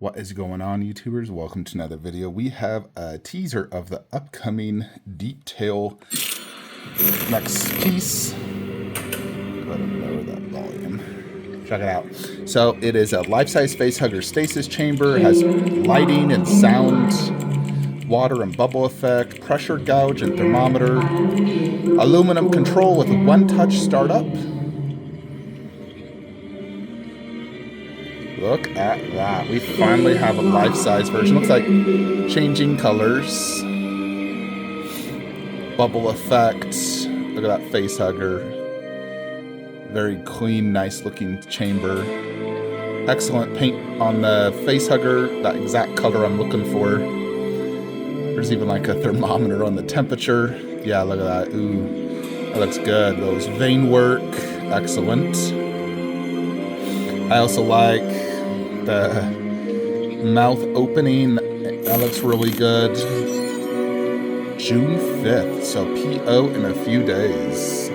What is going on, YouTubers? Welcome to another video. We have a teaser of the upcoming Deep Tail next piece. Go ahead and lower that volume. Check it out. So it is a life-size facehugger stasis chamber. It has lighting and sound, water and bubble effect, pressure gauge and thermometer, aluminum control with a one-touch startup. Look at that. We finally have a life-size version. Looks like changing colors. Bubble effect. Look at that face hugger. Very clean, nice looking chamber. Excellent paint on the face hugger. That exact color I'm looking for. There's even like a thermometer on the temperature. Yeah, look at that. Ooh, that looks good. Those vein work. Excellent. I also like the mouth opening. That looks really good. June 5th, so PO in a few days.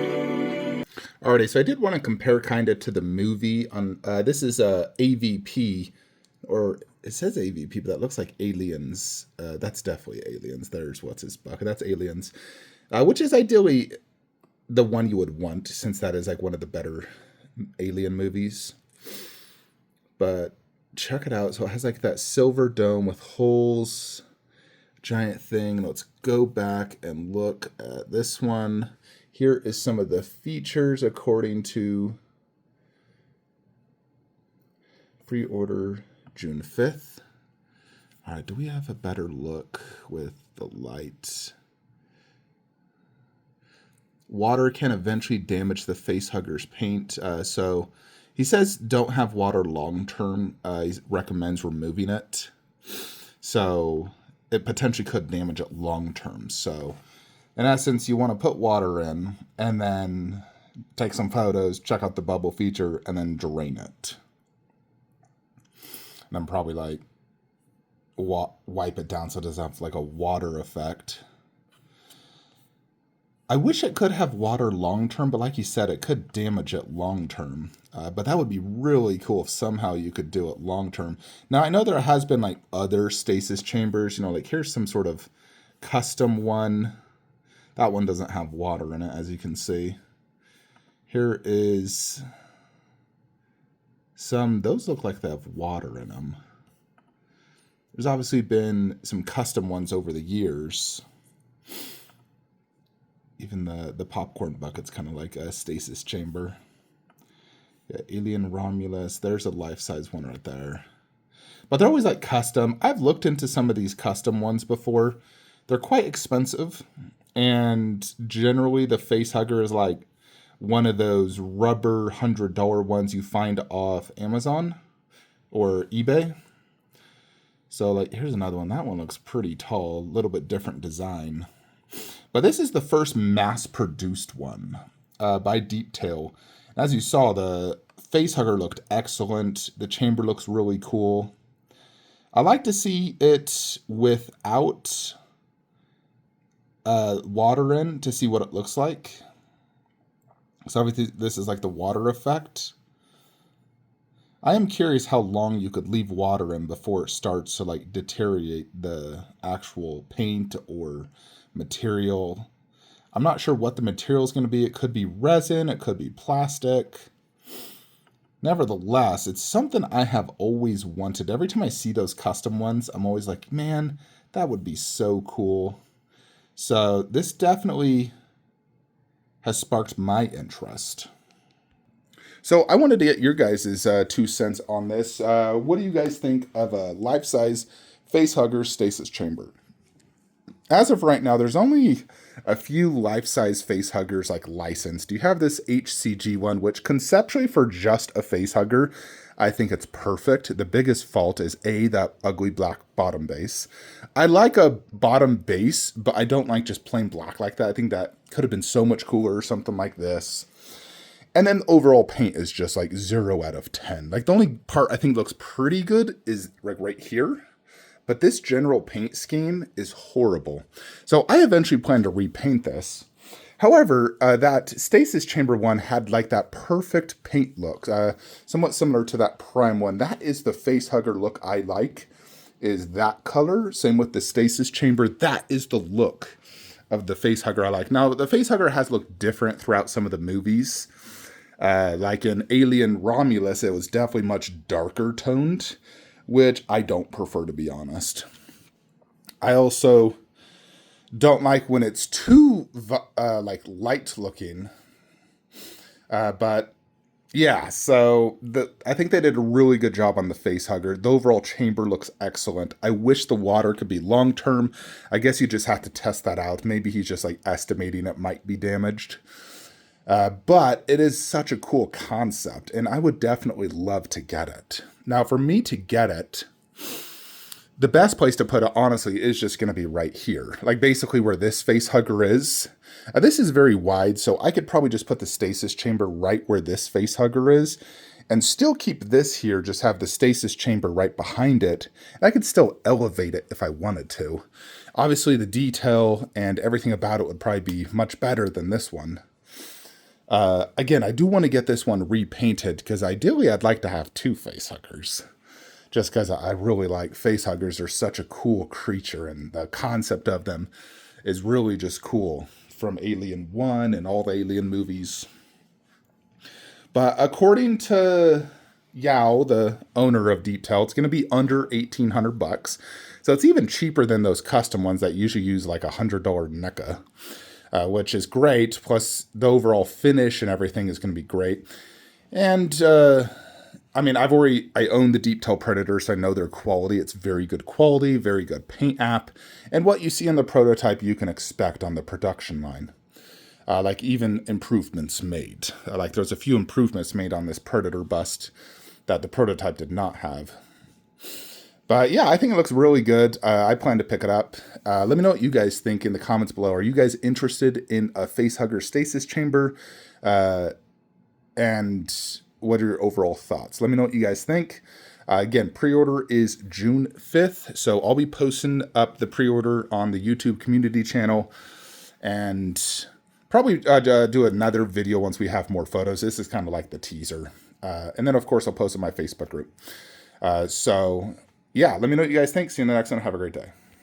Alrighty, so I did want to compare kind of to the movie. On this is a AVP, or it says AVP, but that looks like Aliens. That's definitely Aliens. There's what's his bucket. That's Aliens, which is ideally the one you would want, since that is like one of the better alien movies. But check it out. So it has like that silver dome with holes, giant thing. Let's go back and look at this one. Here is some of the features according to pre-order June 5th. All right, do we have a better look with the light? Water can eventually damage the facehugger's paint. So he says don't have water long-term. He recommends removing it. So it potentially could damage it long-term. So in essence, you want to put water in and then take some photos, check out the bubble feature, and then drain it. And then probably like wipe it down so it doesn't have like a water effect. I wish it could have water long-term, but like you said, it could damage it long-term. But that would be really cool if somehow you could do it long-term. Now, I know there has been like other stasis chambers, like here's some sort of custom one. That one doesn't have water in it, as you can see. Here is some, those look like they have water in them. There's obviously been some custom ones over the years. Even the popcorn bucket's kind of like a stasis chamber. Yeah, Alien Romulus. There's a life-size one right there. But they're always like custom. I've looked into some of these custom ones before. They're quite expensive. And generally the face hugger is like one of those rubber $100 ones you find off Amazon or eBay. So like here's another one. That one looks pretty tall. A little bit different design. But this is the first mass-produced one by Deep Tail. As you saw, the facehugger looked excellent. The chamber looks really cool. I like to see it without water in to see what it looks like. So obviously this is like the water effect. I am curious how long you could leave water in before it starts to like deteriorate the actual paint or material. I'm not sure what the material is going to be. It could be resin, it could be plastic. Nevertheless, it's something I have always wanted. Every time I see those custom ones, I'm always like, man, that would be so cool. So this definitely has sparked my interest. So I wanted to get your guys' 2 cents on this. What do you guys think of a life-size facehugger stasis chamber? As of right now, there's only a few life-size facehuggers like licensed. You have this HCG one, which conceptually for just a facehugger, I think it's perfect. The biggest fault is that ugly black bottom base. I like a bottom base, but I don't like just plain black like that. I think that could have been so much cooler or something like this. And then the overall paint is just like 0 out of 10. Like the only part I think looks pretty good is like right here. But this general paint scheme is horrible. So I eventually plan to repaint this. However, that Stasis Chamber one had like that perfect paint look, somewhat similar to that Prime one. That is the facehugger look I like, is that color. Same with the Stasis Chamber. That is the look of the facehugger I like. Now, the facehugger has looked different throughout some of the movies. Like in Alien Romulus, it was definitely much darker toned, which I don't prefer, to be honest. I also don't like when it's too like light looking. But yeah, so I think they did a really good job on the facehugger. The overall chamber looks excellent. I wish the water could be long term. I guess you just have to test that out. Maybe he's just like estimating it might be damaged. But it is such a cool concept, and I would definitely love to get it. Now, for me to get it, the best place to put it, honestly, is just going to be right here. Like, basically where this facehugger is. This is very wide, so I could probably just put the stasis chamber right where this facehugger is, and still keep this here, just have the stasis chamber right behind it. And I could still elevate it if I wanted to. Obviously, the detail and everything about it would probably be much better than this one. Again, I do want to get this one repainted, because ideally I'd like to have two facehuggers. Just because I really like facehuggers. They're such a cool creature, and the concept of them is really just cool from Alien 1 and all the Alien movies. But according to Yao, the owner of Deep Tell, it's going to be under $1,800. So it's even cheaper than those custom ones that usually use like $100 NECA. Which is great. Plus, the overall finish and everything is going to be great. And, I mean, I own the Deep Tail Predator, so I know their quality. It's very good quality, very good paint app. And what you see in the prototype, you can expect on the production line. Like, even improvements made. Like, there's a few improvements made on this Predator bust that the prototype did not have. But yeah, I think it looks really good. I plan to pick it up. Let me know what you guys think in the comments below. Are you guys interested in a facehugger stasis chamber? And what are your overall thoughts? Let me know what you guys think. Again, pre-order is June 5th. So I'll be posting up the pre-order on the YouTube community channel. And probably do another video once we have more photos. This is kind of like the teaser. And then, of course, I'll post in my Facebook group. So... yeah, let me know what you guys think. See you in the next one. Have a great day.